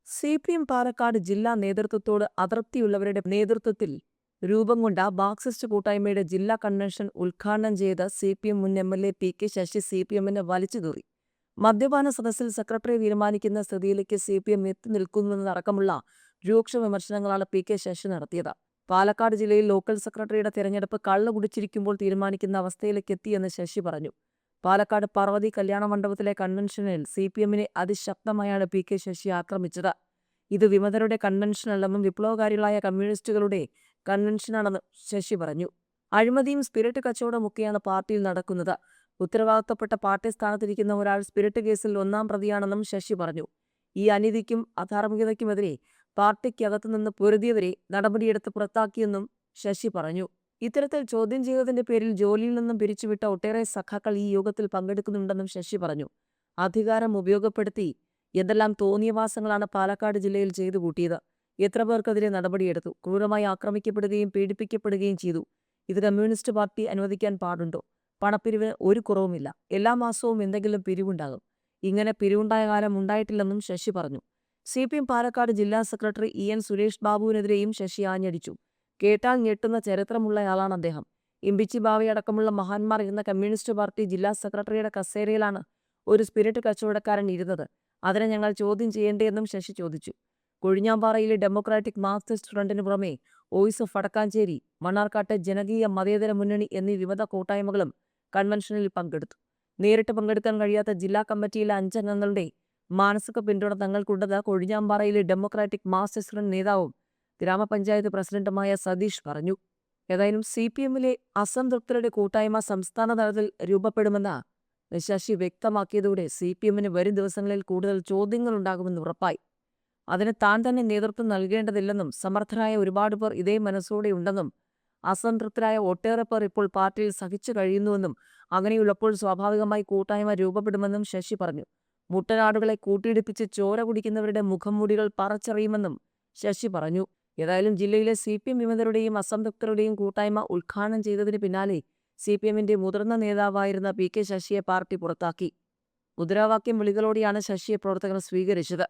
CPM Palakkad ജില്ലാ നേതൃത്വത്തോട് അതൃപ്തിയുള്ളവരുടെ നേതൃത്വത്തിൽ രൂപം കൊണ്ട മാർക്സിസ്റ്റ് കൂട്ടായ്മയുടെ ജില്ലാ കൺവെൻഷൻ ഉദ്ഘാടനം ചെയ്ത CPM മുൻ MLA PK ശശി CPMനെ വലിച്ചുകീറി. മദ്യപാന സദസ്സിൽ സെക്രട്ടറി തീരുമാനിക്കുന്ന സ്ഥിതിയിലേക്ക് CPM എത്തി നിൽക്കുന്നതടക്കമുള്ള രൂക്ഷ വിമർശനങ്ങളാണ് PK ശശി നടത്തിയത്. പാലക്കാട് ജില്ലയിൽ ലോക്കൽ സെക്രട്ടറിയുടെ തെരഞ്ഞെടുപ്പ് കള്ളു കുടിച്ചിരിക്കുമ്പോൾ തീരുമാനിക്കുന്ന അവസ്ഥയിലേക്ക് എത്തിയെന്ന് ശശി പറഞ്ഞു. പാലക്കാട് പാർവതി കല്യാണ മണ്ഡപത്തിലെ കൺവെൻഷനിൽ CPMനെ അതിശക്തമായാണ് PK ശശി ആക്രമിച്ചത്. ഇത് വിമതരുടെ കൺവെൻഷനല്ലെന്നും വിപ്ലവകാരികളായ കമ്മ്യൂണിസ്റ്റുകളുടെ കൺവെൻഷനാണെന്നും ശശി പറഞ്ഞു. അഴിമതിയും സ്പിരിറ്റ് കച്ചവടമൊക്കെയാണ് പാർട്ടിയിൽ നടക്കുന്നത്. ഉത്തരവാദിത്തപ്പെട്ട പാർട്ടി സ്ഥാനത്തിരിക്കുന്ന ഒരാൾ സ്പിരിറ്റ് കേസിൽ 1-ാം പ്രതിയാണെന്നും ശശി പറഞ്ഞു. ഈ അനീതിക്കും അധാർമികതയ്ക്കുമെതിരെ പാർട്ടിക്കകത്തുനിന്ന് പൊരുതിയവരെ നടപടിയെടുത്ത് പുറത്താക്കിയെന്നും ശശി പറഞ്ഞു. ഇത്തരത്തിൽ ചോദ്യം ചെയ്തതിന്റെ പേരിൽ ജോലിയിൽ നിന്നും പിരിച്ചുവിട്ട ഒട്ടേറെ സഖാക്കൾ ഈ യോഗത്തിൽ പങ്കെടുക്കുന്നുണ്ടെന്നും ശശി പറഞ്ഞു. അധികാരം ഉപയോഗപ്പെടുത്തി എന്തെല്ലാം തോന്നിയവാസങ്ങളാണ് പാലക്കാട് ജില്ലയിൽ ചെയ്തു കൂട്ടിയത്. എത്ര പേർക്കെതിരെ നടപടിയെടുത്തു. ക്രൂരമായി ആക്രമിക്കപ്പെടുകയും പീഡിപ്പിക്കപ്പെടുകയും ചെയ്തു. ഇത് കമ്മ്യൂണിസ്റ്റ് പാർട്ടി അനുവദിക്കാൻ പാടുണ്ടോ? പണപ്പിരിവിന് ഒരു കുറവുമില്ല. എല്ലാ മാസവും എന്തെങ്കിലും പിരിവുണ്ടാകും. ഇങ്ങനെ പിരിവുണ്ടായ കാലം ഉണ്ടായിട്ടില്ലെന്നും ശശി പറഞ്ഞു. CPM പാലക്കാട് ജില്ലാ സെക്രട്ടറി EN സുരേഷ് ബാബുവിനെതിരെയും ശശി ആഞ്ഞടിച്ചു. കേട്ടാൽ ഞെട്ടുന്ന ചരിത്രമുള്ളയാളാണ് അദ്ദേഹം. ഇമ്പിച്ചി ബാവയടക്കമുള്ള മഹാന്മാർ ഇരുന്ന കമ്മ്യൂണിസ്റ്റ് പാർട്ടി ജില്ലാ സെക്രട്ടറിയുടെ കസേരയിലാണ് ഒരു സ്പിരിറ്റ് കച്ചവടക്കാരൻ ഇരുന്നത്. അതിനെ ഞങ്ങൾ ചോദ്യം ചെയ്യേണ്ടതെന്നും ശശി ചോദിച്ചു. കൊഴിഞ്ഞാമ്പാറയിലെ ഡെമോക്രാറ്റിക് മാർക്സിസ്റ്റ് ഫ്രണ്ടിന് പുറമെ വോയിസ് ഓഫ് വടക്കാഞ്ചേരി, മണ്ണാർക്കാട്ടെ ജനകീയ മതേതര മുന്നണി എന്നീ വിമത കൂട്ടായ്മകളും കൺവെൻഷനിൽ പങ്കെടുത്തു. നേരിട്ട് പങ്കെടുക്കാൻ കഴിയാത്ത ജില്ലാ കമ്മിറ്റിയിലെ 5 അംഗങ്ങളുടെ മാനസിക പിന്തുണ തങ്ങൾക്കുണ്ടെന്ന് കൊഴിഞ്ഞാമ്പാറയിലെ ഡെമോക്രാറ്റിക് മാർക്സിസ്റ്റ് ഫ്രണ്ട് നേതാവും ഗ്രാമപഞ്ചായത്ത് പ്രസിഡന്റുമായ സതീഷ് പറഞ്ഞു. ഏതായാലും CPMലെ അസംതൃപ്തരുടെ കൂട്ടായ്മ സംസ്ഥാന തലത്തിൽ രൂപപ്പെടുമെന്ന് ശശി വ്യക്തമാക്കിയതോടെ CPMന് വരും ദിവസങ്ങളിൽ കൂടുതൽ ചോദ്യങ്ങളുണ്ടാകുമെന്ന് ഉറപ്പായി. അതിന് താൻ തന്നെ നേതൃത്വം നൽകേണ്ടതില്ലെന്നും സമർത്ഥരായ ഒരുപാട് പേർ ഇതേ മനസ്സോടെ ഉണ്ടെന്നും അസംതൃപ്തരായ ഒട്ടേറെ പേർ ഇപ്പോൾ പാർട്ടിയിൽ സഹിച്ചു കഴിയുന്നുവെന്നും അങ്ങനെയുള്ളപ്പോൾ സ്വാഭാവികമായി കൂട്ടായ്മ രൂപപ്പെടുമെന്നും ശശി പറഞ്ഞു. മുട്ടനാടുകളെ കൂട്ടിയിടിപ്പിച്ച് ചോര കുടിക്കുന്നവരുടെ മുഖംമൂടികൾ പറിച്ചെറിയുമെന്നും ശശി പറഞ്ഞു. ഏതായാലും ജില്ലയിലെ CPM വിമതരുടെയും അസംതൃപ്തരുടെയും കൂട്ടായ്മ ഉദ്ഘാടനം ചെയ്തതിന് പിന്നാലെ CPMന്റെ മുതിർന്ന നേതാവായിരുന്ന PK ശശിയെ പാർട്ടി പുറത്താക്കി. മുദ്രാവാക്യം വിളികളോടെയാണ് ശശിയെ പ്രവർത്തകർ സ്വീകരിച്ചത്.